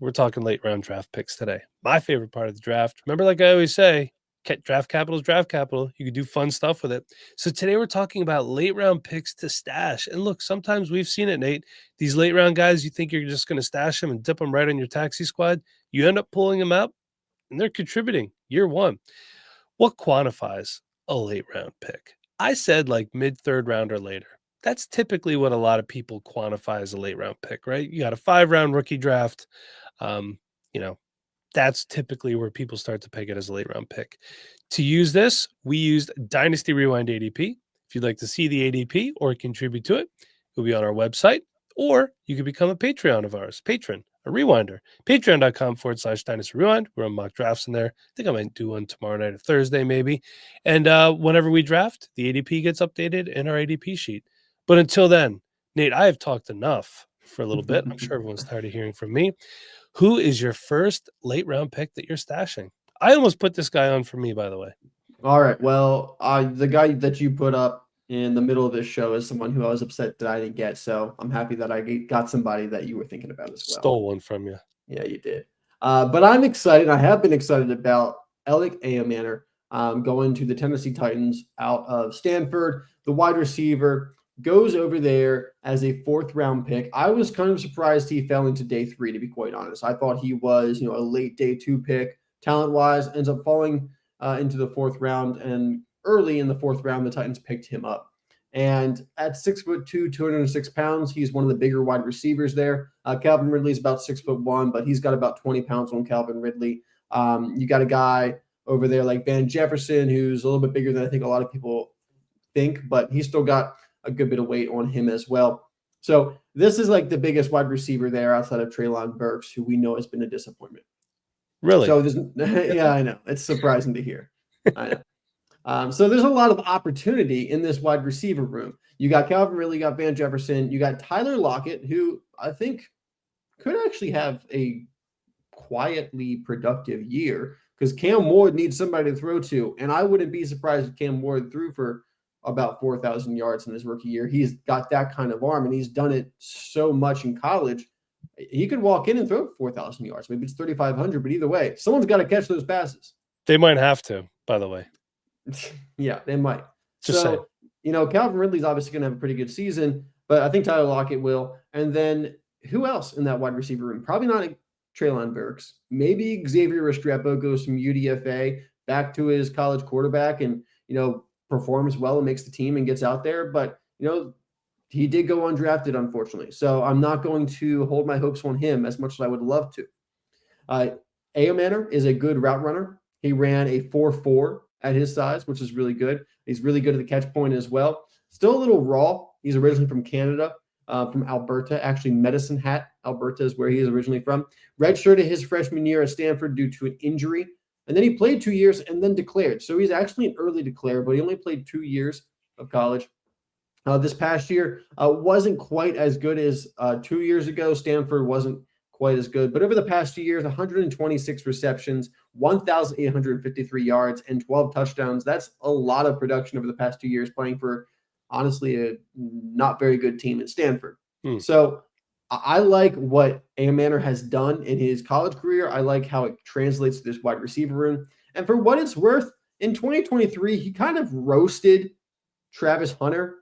We're talking late round draft picks today. My favorite part of the draft. Remember, like I always say, draft capital is draft capital. You can do fun stuff with it. So today we're talking about late round picks to stash. And look, sometimes we've seen it, Nate. These late round guys, you think you're just going to stash them and dip them right on your taxi squad. You end up pulling them out and they're contributing year one. What quantifies a late round pick? I said like mid third round or later. That's typically what a lot of people quantify as a late round pick, right? You got a 5-round rookie draft. Um, you know, that's typically where people start to pick it as a late round pick. To use this, we used Dynasty Rewind ADP. If you'd like to see the ADP or contribute to it, it'll be on our website, or you could become a Patreon of ours, patron, a rewinder. Patreon.com/Dynasty Rewind. We're on mock drafts in there. I think I might do one tomorrow night or Thursday, maybe. And whenever we draft, the ADP gets updated in our ADP sheet. But until then, Nate, I have talked enough for a little bit. I'm sure everyone's tired of hearing from me. Who is your first late round pick that you're stashing? I almost put this guy on for me, by the way. All right. Well, the guy that you put up in the middle of this show is someone who I was upset that I didn't get. So I'm happy that I got somebody that you were thinking about as well. Stole one from you. Yeah, you did. But I'm excited. I have been excited about Elic Ayomanor going to the Tennessee Titans out of Stanford. The wide receiver goes over there as a 4th-round pick. I was kind of surprised he fell into day 3, to be quite honest. I thought he was, a late day 2 pick. Talent-wise, ends up falling into the 4th round, and early in the 4th round, the Titans picked him up. And at 6'2", 206 pounds, he's one of the bigger wide receivers there. Calvin Ridley's about 6'1", but he's got about 20 pounds on Calvin Ridley. You got a guy over there like Van Jefferson, who's a little bit bigger than I think a lot of people think, but he's still got a good bit of weight on him as well. So this is like the biggest wide receiver there outside of Treylon Burks, who we know has been a disappointment. Really? So yeah, I know. It's surprising to hear. I know. So there's a lot of opportunity in this wide receiver room. You got Calvin Ridley, you got Van Jefferson, you got Tyler Lockett, who I think could actually have a quietly productive year because Cam Ward needs somebody to throw to. And I wouldn't be surprised if Cam Ward threw for about 4,000 yards in his rookie year. He's got that kind of arm, and he's done it so much in college. He could walk in and throw 4,000 yards. Maybe it's 3,500, but either way, someone's got to catch those passes. They might have to, by the way. Yeah, they might. Just so, Calvin Ridley's obviously going to have a pretty good season, but I think Tyler Lockett will. And then who else in that wide receiver room? Probably not Treylon Burks. Maybe Xavier Restrepo goes from UDFA back to his college quarterback and, performs well and makes the team and gets out there. But, he did go undrafted, unfortunately. So I'm not going to hold my hopes on him as much as I would love to. Ayomanor is a good route runner. He ran a 4.4 at his size, which is really good. He's really good at the catch point as well. Still a little raw. He's originally from Canada, from Alberta. Actually, Medicine Hat, Alberta is where he is originally from. Redshirted his freshman year at Stanford due to an injury. And then he played 2 years and then declared. So he's actually an early declare, but he only played 2 years of college. This past year wasn't quite as good as 2 years ago. Stanford wasn't quite as good. But over the past 2 years, 126 receptions, 1,853 yards, and 12 touchdowns. That's a lot of production over the past 2 years playing for, honestly, a not very good team in Stanford. So I like what Ayomanor has done in his college career. I like how it translates to this wide receiver room. And for what it's worth, in 2023, he kind of roasted Travis Hunter,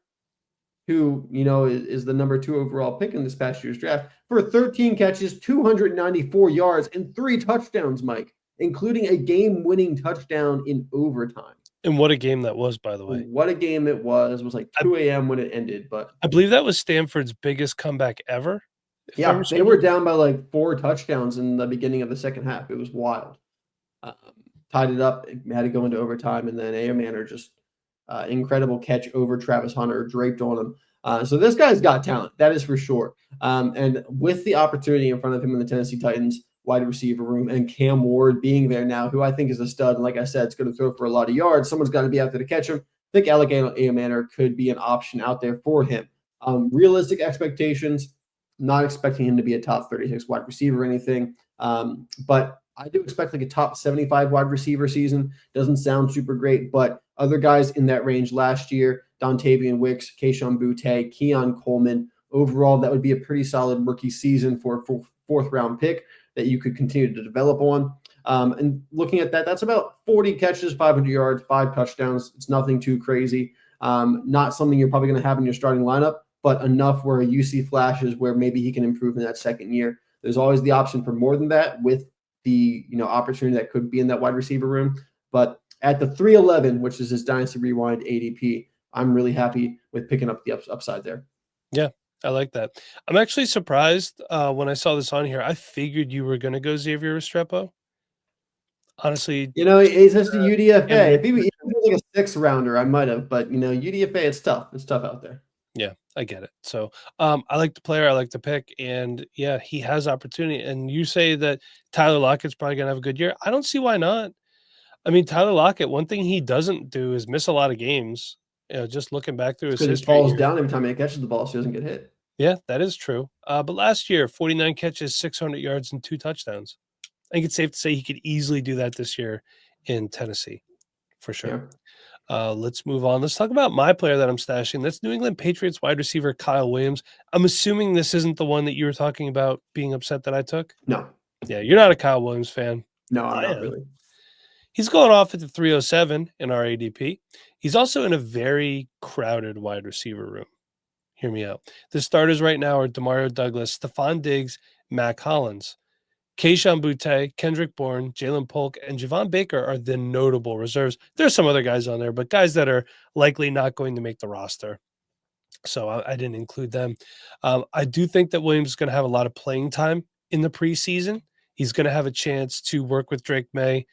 who, is the number 2 overall pick in this past year's draft, for 13 catches, 294 yards, and 3 touchdowns, Mike, including a game-winning touchdown in overtime. And what a game that was, by the way. What a game it was. It was like 2 a.m. when it ended. But I believe that was Stanford's biggest comeback ever. Yeah, they were down by like 4 touchdowns in the beginning of the second half. It was wild. Tied it up, had to go into overtime, and then Ayomanor just incredible catch over Travis Hunter, draped on him. So this guy's got talent, that is for sure. And with the opportunity in front of him in the Tennessee Titans wide receiver room and Cam Ward being there now, who I think is a stud, and like I said, it's going to throw for a lot of yards. Someone's got to be out there to catch him. I think Elic Ayomanor could be an option out there for him. Realistic expectations, not expecting him to be a top 36 wide receiver or anything. But I do expect like a top 75 wide receiver season. Doesn't sound super great, but other guys in that range last year, Dontavian Wicks, Keyshawn Butte, Keon Coleman, overall, that would be a pretty solid rookie season for a 4th round pick. that you could continue to develop on. And looking at that, that's about 40 catches, 500 yards, 5 touchdowns. It's nothing too crazy. Not something you're probably going to have in your starting lineup, but enough where you see flashes where maybe he can improve in that second year. There's always the option for more than that with the opportunity that could be in that wide receiver room. But at the 311, which is his Dynasty Rewind ADP, I'm really happy with picking up the upside there. Yeah, I like that. I'm actually surprised when I saw this on here. I figured you were going to go Xavier Restrepo. Honestly, It's just a UDFA. yeah, If he was like a 6th rounder, I might have. But, UDFA, it's tough. It's tough out there. yeah, I get it. So I like the player. I like the pick. And yeah, he has opportunity. And you say that Tyler Lockett's probably going to have a good year. I don't see why not. I mean, Tyler Lockett, one thing he doesn't do is miss a lot of games. Just looking back through his Because he history falls here. down every time he catches the ball so he doesn't get hit. Yeah, that is true. But last year, 49 catches, 600 yards, and 2 touchdowns. I think it's safe to say he could easily do that this year in Tennessee, for sure. Yeah. Let's move on. Let's talk about my player that I'm stashing. That's New England Patriots wide receiver Kyle Williams. I'm assuming this isn't the one that you were talking about being upset that I took. No. Yeah, you're not a Kyle Williams fan. No, I'm I not am. really. He's going off at the 307 in our ADP. He's also in a very crowded wide receiver room. Hear me out. The starters right now are Demario Douglas, Stephon Diggs, Mac Hollins. Kayshon Boutte, Kendrick Bourne, Jalen Polk, and Javon Baker are the notable reserves. There's some other guys on there, but guys that are likely not going to make the roster. So I didn't include them. I do think that Williams is going to have a lot of playing time in the preseason. He's going to have a chance to work with Drake May.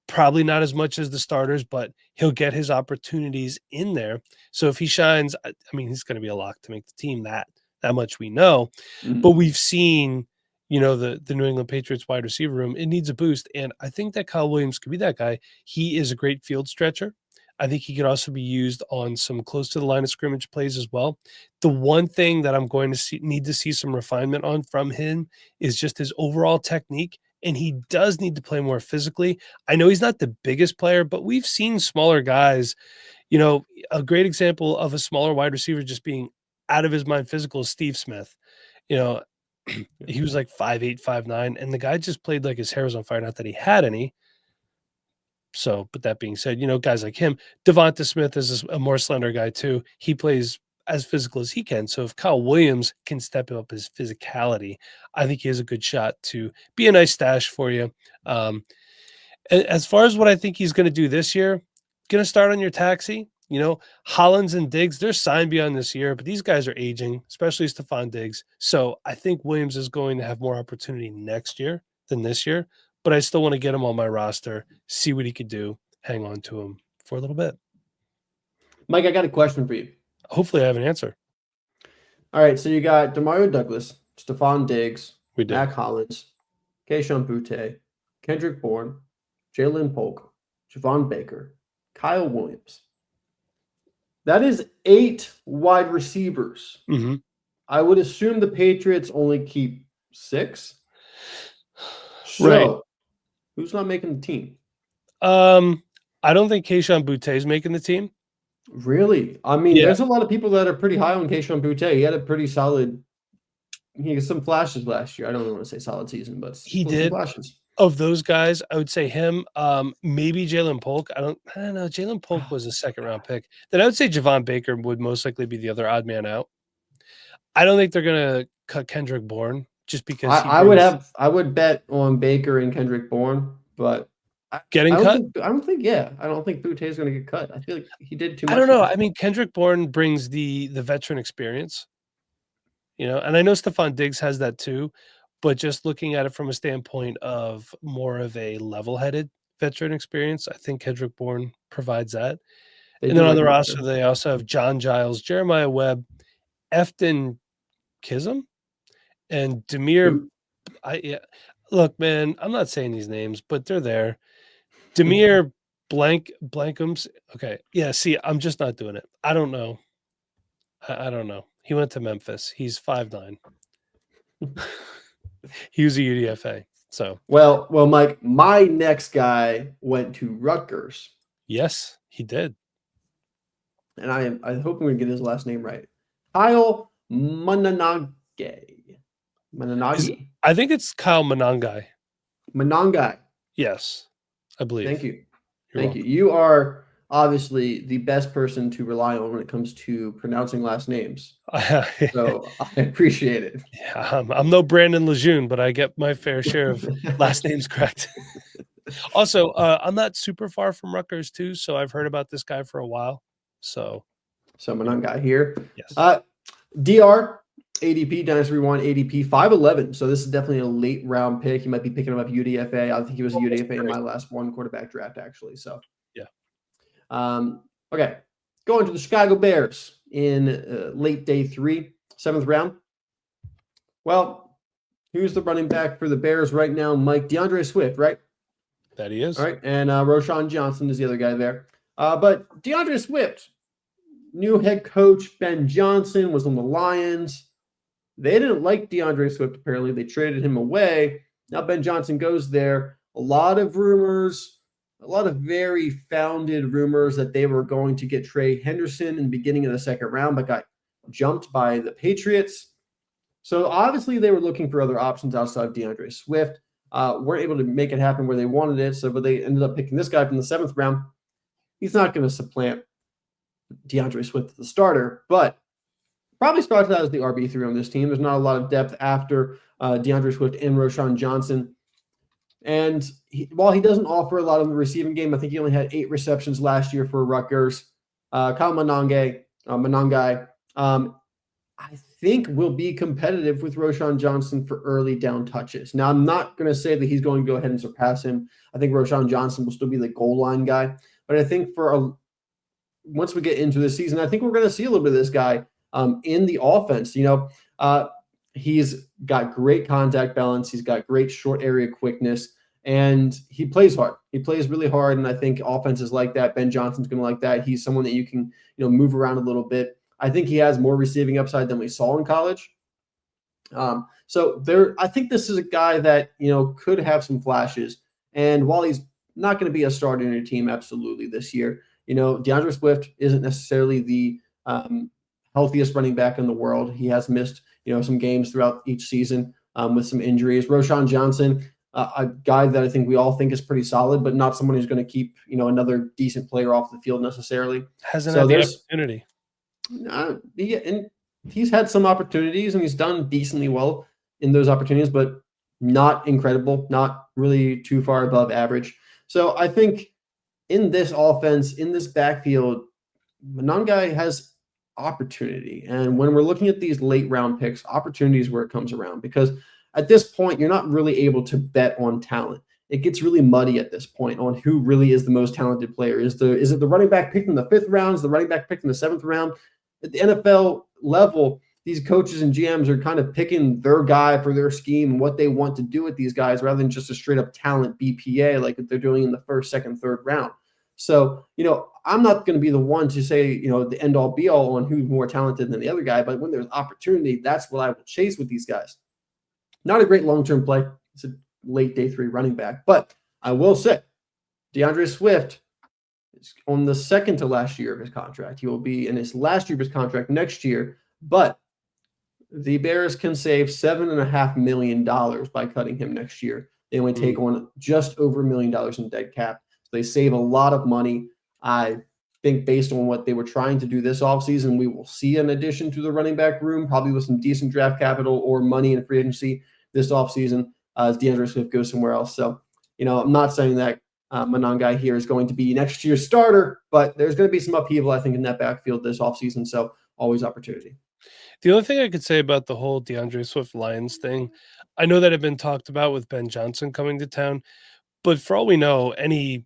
Probably not as much as the starters, but he'll get his opportunities in there. So if he shines, I mean, he's going to be a lock to make the team. That much we know. Mhm. But we've seen, the New England Patriots wide receiver room. It needs a boost, and I think that Kyle Williams could be that guy. He is a great field stretcher. I think he could also be used on some close to the line of scrimmage plays as well. The one thing that I'm going to need to see some refinement on from him is just his overall technique. And he does need to play more physically. I know he's not the biggest player, but we've seen smaller guys. A great example of a smaller wide receiver just being out of his mind physical is Steve Smith. He was like 5'8", 5'9", and the guy just played like his hair was on fire. Not that he had any. So, but that being said, guys like him, Devonta Smith is a more slender guy too. He plays as physical as he can. So if Kyle Williams can step up his physicality, I think he has a good shot to be a nice stash for you. As far as what I think he's going to do this year, going to start on your taxi. Hollins and Diggs, they're signed beyond this year, but these guys are aging, especially Stephon Diggs. So I think Williams is going to have more opportunity next year than this year, but I still want to get him on my roster, see what he could do, hang on to him for a little bit. Mike, I got a question for you. Hopefully I have an answer. All right, so you got Demario Douglas, Stephon Diggs, We did. Mac Hollins, Kayshon Boutte, Kendrick Bourne, Jalen Polk, Javon Baker, Kyle Williams. That is 8 wide receivers. Mm-hmm. I would assume the Patriots only keep 6. So, Right. who's not making the team? I don't think Kayshon Boutte is making the team. Really? I mean, Yeah. there's a lot of people that are pretty high on Kayshon Boutte. He had a pretty solid. He had some flashes last year. I don't really want to say solid season, but He some did. flashes. Of those guys, I would say him. Maybe Jalen Polk. I don't know. Jalen Polk was a second-round pick. Then I would say Javon Baker would most likely be the other odd man out. I don't think they're gonna cut Kendrick Bourne just because I would bet on Baker and Kendrick Bourne, but getting cut. I don't think Boutte is going to get cut. I feel like he did too much. I don't know. I mean, Kendrick Bourne brings the veteran experience, and I know Stephon Diggs has that too. But just looking at it from a standpoint of more of a level-headed veteran experience, I think Kendrick Bourne provides that. And then on the roster, they also have John Giles, Jeremiah Webb, Efton Kism, and Demir. Look, man, I'm not saying these names, but they're there. Demir Blankums. Okay. Yeah, see, I'm just not doing it. I don't know. I don't know. He went to Memphis. He's 5'9". He was a UDFA. So well, Mike, my next guy went to Rutgers. Yes, he did. And I'm hoping we get his last name right. Kyle Monangai. I think it's Kyle Monangai. Monangai. Yes, I believe. Thank you. You're Thank you. welcome. You are obviously the best person to rely on when it comes to pronouncing last names. So I appreciate it. Yeah, I'm no Brandon Lejeune, but I get my fair share of last names correct. Also, I'm not super far from Rutgers too, so I've heard about this guy for a while. So, So you know, Monangai here. yes. DR ADP, Dynasty Rewind ADP 5'11. So this is definitely a late round pick. He might be picking him up UDFA. I think he was a Almost UDFA in great. my last one quarterback draft, actually. So, Yeah. Okay. Going to the Chicago Bears in late day 3, 7th round. Well, who's the running back for the Bears right now? Mike DeAndre Swift, right? That he is. All right. And Roshan Johnson is the other guy there. But DeAndre Swift, new head coach Ben Johnson was on the Lions. They didn't like DeAndre Swift, apparently. They traded him away. Now Ben Johnson goes there. A lot of rumors, a lot of very founded rumors that they were going to get Trey Henderson in the beginning of the second round, but got jumped by the Patriots. So obviously they were looking for other options outside of DeAndre Swift. Weren't able to make it happen where they wanted it. But they ended up picking this guy from the 7th round. He's not going to supplant DeAndre Swift as the starter, but probably starts out as the RB3 on this team. There's not a lot of depth after DeAndre Swift and Roshan Johnson. And while he doesn't offer a lot of the receiving game, I think he only had 8 receptions last year for Rutgers. Kyle Monangai, I think will be competitive with Roshan Johnson for early down touches. Now, I'm not going to say that he's going to go ahead and surpass him. I think Roshan Johnson will still be the goal line guy. But I think once we get into the season, I think we're going to see a little bit of this guy in the offense. He's got great contact balance. He's got great short area quickness, and he plays hard. He plays really hard, and I think offenses like that. Ben Johnson's going to like that. He's someone that you can move around a little bit. I think he has more receiving upside than we saw in college. I think this is a guy that could have some flashes. And while he's not going to be a starter in your team, absolutely this year, DeAndre Swift isn't necessarily the healthiest running back in the world. He has missed some games throughout each season with some injuries. Roshan Johnson, a guy that I think we all think is pretty solid, but not someone who's going to keep another decent player off the field necessarily. Hasn't had the opportunity. And he's had some opportunities and he's done decently well in those opportunities, but not incredible, not really too far above average. So I think in this offense, in this backfield, Monangai has opportunity. And when we're looking at these late round picks, opportunity is where it comes around, because at this point, you're not really able to bet on talent. It gets really muddy at this point on who really is the most talented player. Is it the running back picked in the 5th round? Is the running back picked in the 7th round? At the NFL level, these coaches and GMs are kind of picking their guy for their scheme and what they want to do with these guys rather than just a straight up talent BPA like they're doing in the 1st, 2nd, 3rd round. So, I'm not going to be the one to say, the end all be all on who's more talented than the other guy. But when there's opportunity, that's what I will chase with these guys. Not a great long-term play. It's a late day 3 running back. But I will say DeAndre Swift is on the 2nd to last year of his contract. He will be in his last year of his contract next year. But the Bears can save $7.5 million by cutting him next year. They only take on just over $1 million in dead cap. So they save a lot of money. I think based on what they were trying to do this offseason, we will see an addition to the running back room, probably with some decent draft capital or money in free agency this offseason as DeAndre Swift goes somewhere else. So, I'm not saying that Monangai here is going to be next year's starter, but there's going to be some upheaval, I think, in that backfield this offseason. So always opportunity. The only thing I could say about the whole DeAndre Swift Lions thing, I know that had been talked about with Ben Johnson coming to town, but for all we know, any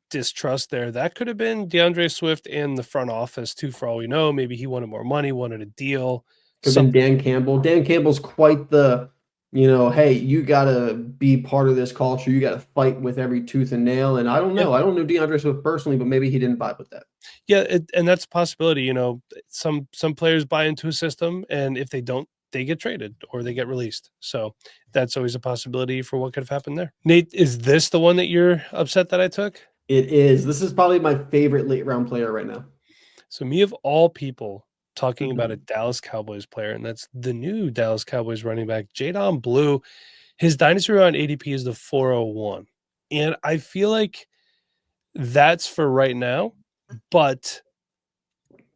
distrust there, that could have been DeAndre Swift and the front office too, for all we know. Maybe he wanted more money, wanted a deal. Could have been Dan Campbell. Dan Campbell's quite the, hey, you got to be part of this culture. You got to fight with every tooth and nail. And I don't know. I don't know DeAndre Swift personally, but maybe he didn't vibe with that. Yeah, and that's a possibility. Some players buy into a system, and if they don't, they get traded or they get released. So that's always a possibility for what could have happened there. Nate, is this the one that you're upset that I took? It is. This is probably my favorite late round player right now. So me of all people talking about a Dallas Cowboys player, and that's the new Dallas Cowboys running back, Jaydon Blue. His Dynasty Round ADP is the 401. And I feel like that's for right now, but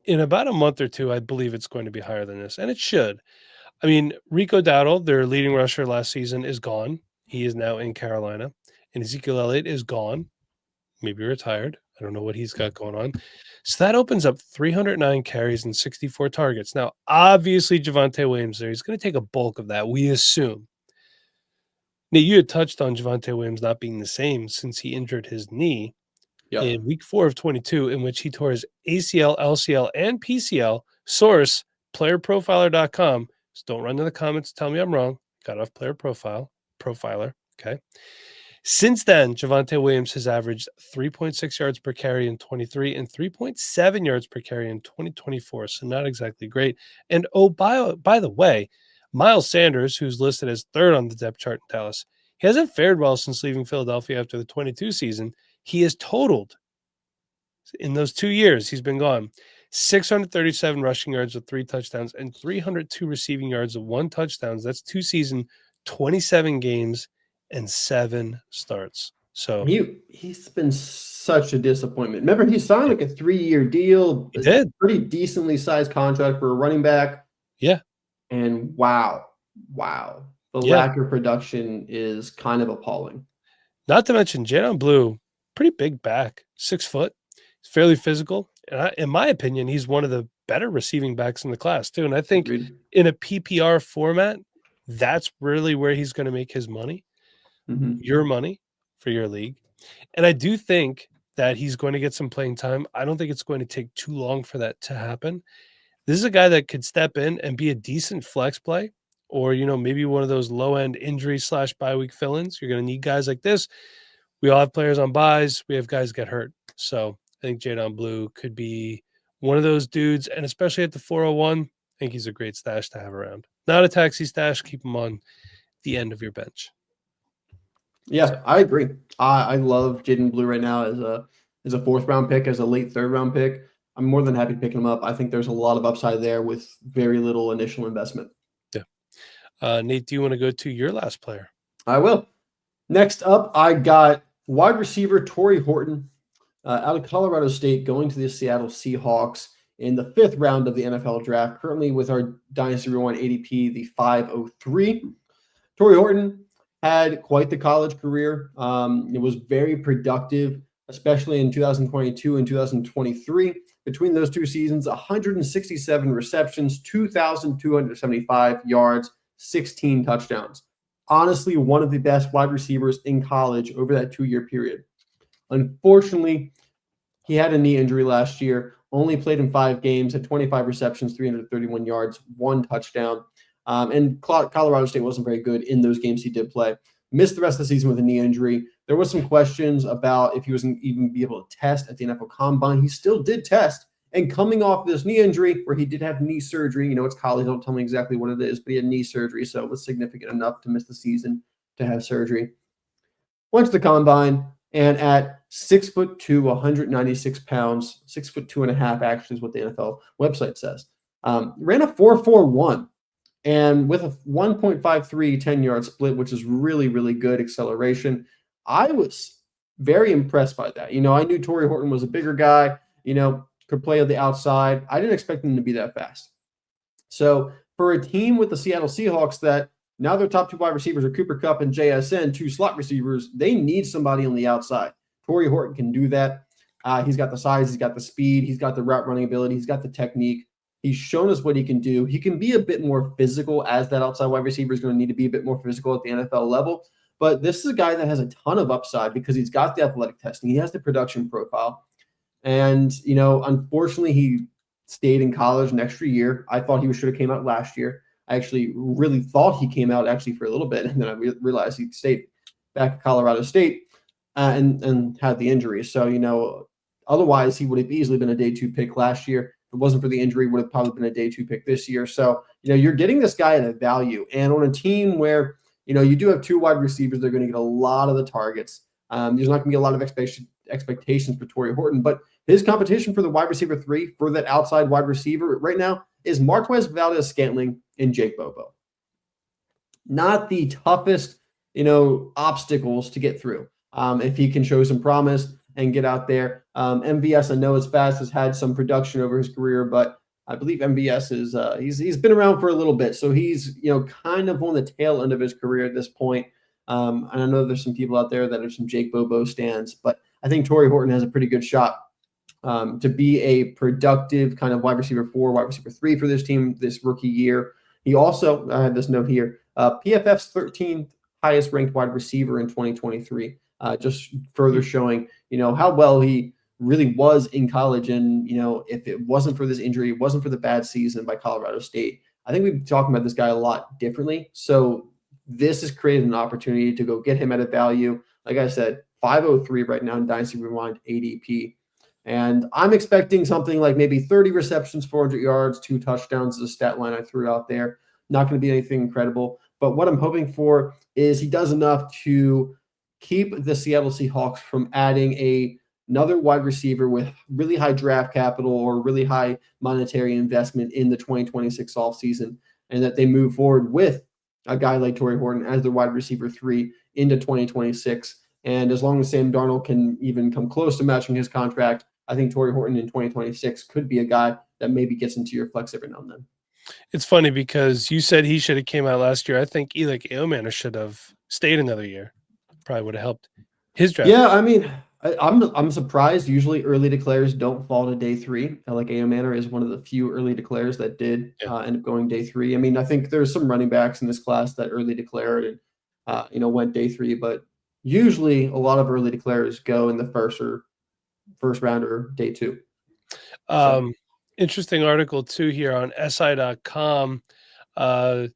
in about a month or two, I believe it's going to be higher than this, and it should. I mean, Rico Dowdle, their leading rusher last season, is gone. He is now in Carolina. And Ezekiel Elliott is gone, maybe retired. I don't know what he's got going on. So that opens up 309 carries and 64 targets. Now, obviously, Javonte Williams there. He's going to take a bulk of that, we assume. Now, you had touched on Javonte Williams not being the same since he injured his knee in week 4 of 22, in which he tore his ACL, LCL, and PCL. Source, playerprofiler.com. So don't run to the comments and tell me I'm wrong. Got off profiler. Okay. Since then, Javonte Williams has averaged 3.6 yards per carry in 23 and 3.7 yards per carry in 2024. So not exactly great. And by the way, Miles Sanders, who's listed as third on the depth chart in Dallas, he hasn't fared well since leaving Philadelphia after the 22 season. He has totaled, in those 2 years he's been gone, 637 rushing yards with 3 touchdowns and 302 receiving yards with 1 touchdown. That's 2 seasons, 27 games, and 7 starts. So he's been such a disappointment. Remember, he signed like a 3-year deal. He did. Pretty decently sized contract for a running back. Yeah. And wow. The lack of production is kind of appalling. Not to mention Jaydon Blue, pretty big back, 6 foot. He's fairly physical. And in my opinion, he's one of the better receiving backs in the class too. And I think in a PPR format, that's really where he's going to make his money. Your money for your league. And I do think that he's going to get some playing time. I don't think it's going to take too long for that to happen. This is a guy that could step in and be a decent flex play, or, maybe one of those low-end injury/bye week fill-ins. You're going to need guys like this. We all have players on buys. We have guys get hurt. So I think Jaydon Blue could be one of those dudes, and especially at the 401, I think he's a great stash to have around. Not a taxi stash. Keep him on the end of your bench. Yeah, I agree. I love Jaydon Blue right now as a 4th round pick, as a late 3rd round pick. I'm more than happy picking him up. I think there's a lot of upside there with very little initial investment. Yeah. Nate, do you want to go to your last player? I will. Next up, I got wide receiver Tory Horton out of Colorado State, going to the Seattle Seahawks in the 5th round of the NFL draft, currently with our Dynasty Rewind ADP, the 503. Tory Horton had quite the college career. It was very productive, especially in 2022 and 2023. Between those 2 seasons, 167 receptions, 2,275 yards, 16 touchdowns. Honestly, one of the best wide receivers in college over that 2-year period. Unfortunately, he had a knee injury last year, only played in 5 games, had 25 receptions, 331 yards, 1 touchdown. And Colorado State wasn't very good in those games he did play. Missed the rest of the season with a knee injury. There was some questions about if he was going to even be able to test at the NFL Combine. He still did test. And coming off this knee injury, where he did have knee surgery, it's college, don't tell me exactly what it is, but he had knee surgery, so it was significant enough to miss the season to have surgery. Went to the Combine, and at 6'2", 196 pounds, 6'2.5" actually is what the NFL website says, ran a 4.41. And with a 1.53 10-yard split, which is really, really good acceleration, I was very impressed by that. I knew Tory Horton was a bigger guy, could play on the outside. I didn't expect him to be that fast. So for a team with the Seattle Seahawks that now their top 2 wide receivers are Cooper Kupp and JSN, 2 slot receivers, they need somebody on the outside. Tory Horton can do that. He's got the size, he's got the speed, he's got the route running ability, he's got the technique. He's shown us what he can do. He can be a bit more physical, as that outside wide receiver is going to need to be a bit more physical at the NFL level. But this is a guy that has a ton of upside because he's got the athletic testing. He has the production profile. And, unfortunately, he stayed in college an extra year. I thought he should have came out last year. I actually really thought he came out actually for a little bit. And then I realized he stayed back at Colorado State and had the injury. So, otherwise he would have easily been a day 2 pick last year. If it wasn't for the injury, would have probably been a day 2 pick this year. So, you're getting this guy at a value. And on a team where, you do have 2 wide receivers, they're going to get a lot of the targets. There's not going to be a lot of expectations for Tory Horton, but his competition for the wide receiver 3, for that outside wide receiver right now, is Marquez Valdez-Scantling and Jake Bobo. Not the toughest obstacles to get through. If he can show some promise and get out there. MVS, I know is fast, has had some production over his career, but I believe MVS is he's been around for a little bit, so he's kind of on the tail end of his career at this point. And I know there's some people out there that are some Jake Bobo stands, but I think Tory Horton has a pretty good shot to be a productive kind of wide receiver 4, wide receiver 3 for this team this rookie year. He also, I had this note here, PFF's 13th highest ranked wide receiver in 2023, just further showing, how well he really was in college. And, if it wasn't for this injury, it wasn't for the bad season by Colorado State, I think we've been talking about this guy a lot differently. So this has created an opportunity to go get him at a value. Like I said, 503 right now in Dynasty Rewind ADP. And I'm expecting something like maybe 30 receptions, 400 yards, 2 touchdowns is a stat line I threw out there. Not going to be anything incredible. But what I'm hoping for is he does enough to keep the Seattle Seahawks from adding another wide receiver with really high draft capital or really high monetary investment in the 2026 offseason, and that they move forward with a guy like Tory Horton as their wide receiver 3 into 2026. And as long as Sam Darnold can even come close to matching his contract, I think Tory Horton in 2026 could be a guy that maybe gets into your flex every now and then. It's funny because you said he should have came out last year. I think Elic Ayomanor should have stayed another year. Probably would have helped his draft. Yeah, I mean, I'm surprised. Usually, early declares don't fall to day 3. Like Ayomanor is one of the few early declares that did end up going day 3. I mean, I think there's some running backs in this class that early declared and went day 3, but usually a lot of early declares go in the first round or day 2. Interesting article too here on SI.com. The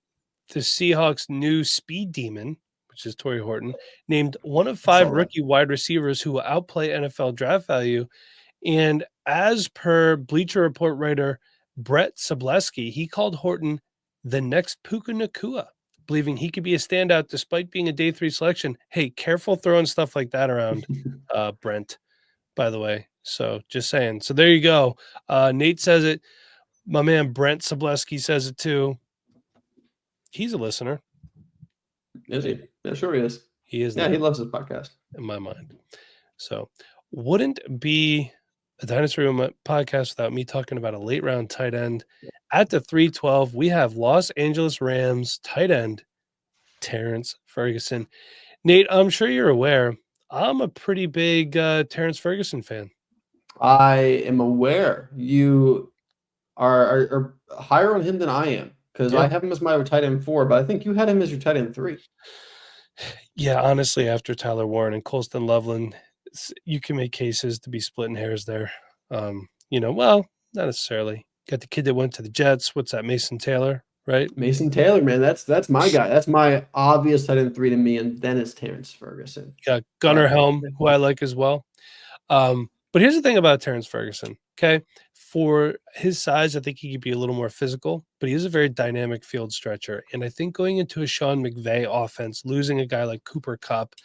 Seahawks' new speed demon, which is Tory Horton, named one of 5 rookie wide receivers who will outplay NFL draft value. And as per Bleacher Report writer Brett Sableski, he called Horton the next Puka Nacua, believing he could be a standout despite being a day 3 selection. Hey, careful throwing stuff like that around, Brent, by the way. So just saying. So there you go. Nate says it. My man Brent Sableski says it too. He's a listener. Is he? Yeah, sure he is. He is. Yeah, he loves this podcast. In my mind. So wouldn't be a Dynasty Room podcast without me talking about a late round tight end. At the 312, we have Los Angeles Rams tight end Terrence Ferguson. Nate, I'm sure you're aware, I'm a pretty big Terrence Ferguson fan. I am aware you are higher on him than I am, because I have him as my tight end 4, but I think you had him as your tight end 3. Yeah, honestly, after Tyler Warren and Colston Loveland, you can make cases to be splitting hairs there. Well, not necessarily. Got the kid that went to the Jets. What's that, Mason Taylor, right? Mason Taylor, man, that's my guy. That's my obvious tight end 3 to me, and then it's Terrence Ferguson. Got Gunnar Helm, who I like as well. But here's the thing about Terrence Ferguson, okay? For his size, I think he could be a little more physical, but he is a very dynamic field stretcher. And I think going into a Sean McVay offense, losing a guy like Cooper Kupp,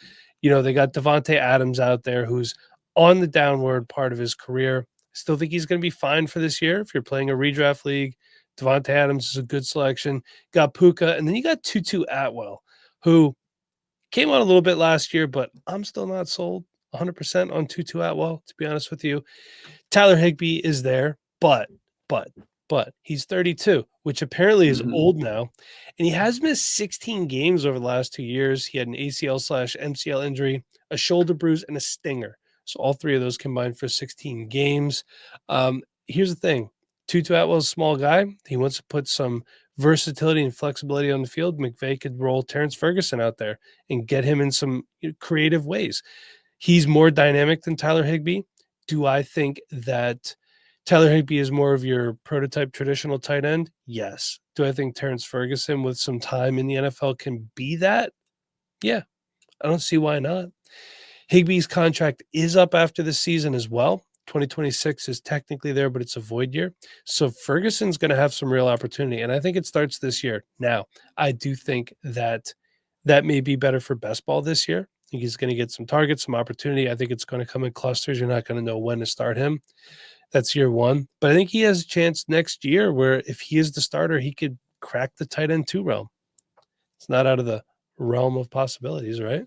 they got Devontae Adams out there who's on the downward part of his career. Still think he's going to be fine for this year. If you're playing a redraft league, Devontae Adams is a good selection. Got Puka, and then you got Tutu Atwell, who came on a little bit last year, but I'm still not sold 100% on Tutu Atwell, to be honest with you. Tyler Higbee is there, but he's 32, which apparently is old now. And he has missed 16 games over the last 2 years. He had an ACL/MCL injury, a shoulder bruise, and a stinger. So all 3 of those combined for 16 games. Here's the thing. Tutu Atwell's a small guy. He wants to put some versatility and flexibility on the field. McVay could roll Terrence Ferguson out there and get him in some creative ways. He's more dynamic than Tyler Higbee. Do I think that Tyler Higbee is more of your prototype traditional tight end? Yes. Do I think Terrence Ferguson with some time in the NFL can be that? Yeah. I don't see why not. Higbee's contract is up after the season as well. 2026 is technically there, but it's a void year. So Ferguson's going to have some real opportunity, and I think it starts this year. Now, I do think that may be better for best ball this year. I think he's going to get some targets, some opportunity. I think it's going to come in clusters. You're not going to know when to start him. That's year 1. But I think he has a chance next year where if he is the starter, he could crack the tight end 2 realm. It's not out of the realm of possibilities, right?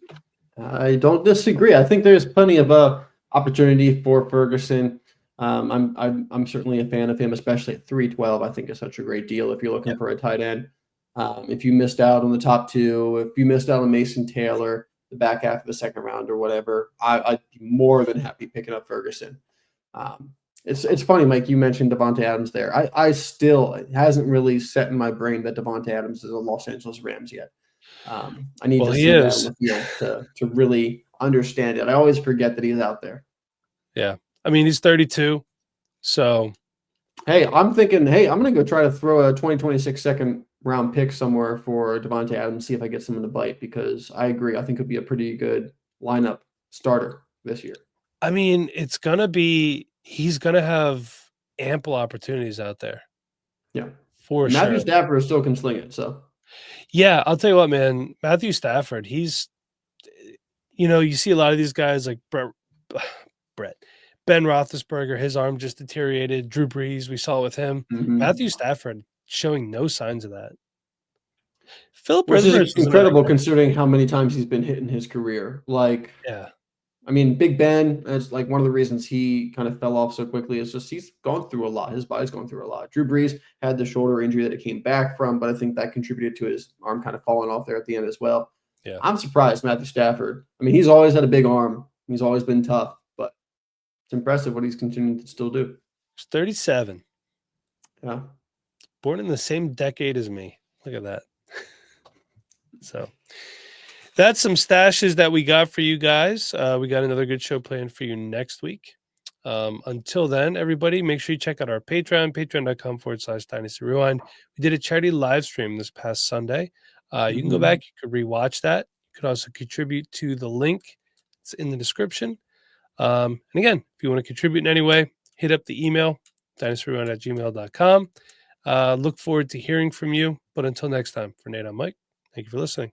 I don't disagree. I think there's plenty of opportunity for Ferguson. I'm certainly a fan of him, especially at 312. I think is such a great deal if you're Yeah. looking for a tight end. If you missed out on the top two, if you missed out on Mason Taylor, the back half of the second round or whatever, I'd be more than happy picking up Ferguson. It's funny, Mike. You mentioned Devontae Adams there. I still it hasn't really set in my brain that Devontae Adams is a Los Angeles Rams yet. I need Well, to he see that on is. the field to really understand it. I always forget that he's out there. Yeah. I mean, he's 32. So, Hey, I'm thinking, hey, I'm gonna go try to throw a 2026 second round pick somewhere for Devontae Adams, see if I get someone to bite because I agree. I think it'd be a pretty good lineup starter this year. I mean, he's going to have ample opportunities out there Yeah. for And Matthew sure. Stafford still can sling it. So Yeah. I'll tell you what, man, Matthew Stafford, you see a lot of these guys like Brett, Ben Roethlisberger, his arm just deteriorated. Drew Brees, we saw it with him. Matthew Stafford showing no signs of that. Philip which Rivers is was in the right incredible place. considering how many times he's been hit in his career. Like, Yeah. I mean, Big Ben, that's like one of the reasons he kind of fell off so quickly is just he's gone through a lot. His body's gone through a lot. Drew Brees had the shoulder injury that it came back from, but I think that contributed to his arm kind of falling off there at the end as well. Yeah. I'm surprised Matthew Stafford. I mean, he's always had a big arm. He's always been tough, but it's impressive what he's continuing to still do. He's 37. Yeah. Born in the same decade as me. Look at that. So that's some stashes that we got for you guys. We got another good show planned for you next week. Until then, everybody, make sure you check out our Patreon, patreon.com/Dynasty Rewind. We did a charity live stream this past Sunday. You can go back, you could rewatch that. You could also contribute to the link. It's in the description. And again, if you want to contribute in any way, hit up the email, dynastyrewind@gmail.com. Look forward to hearing from you. But until next time, for Nate, I'm Mike. Thank you for listening.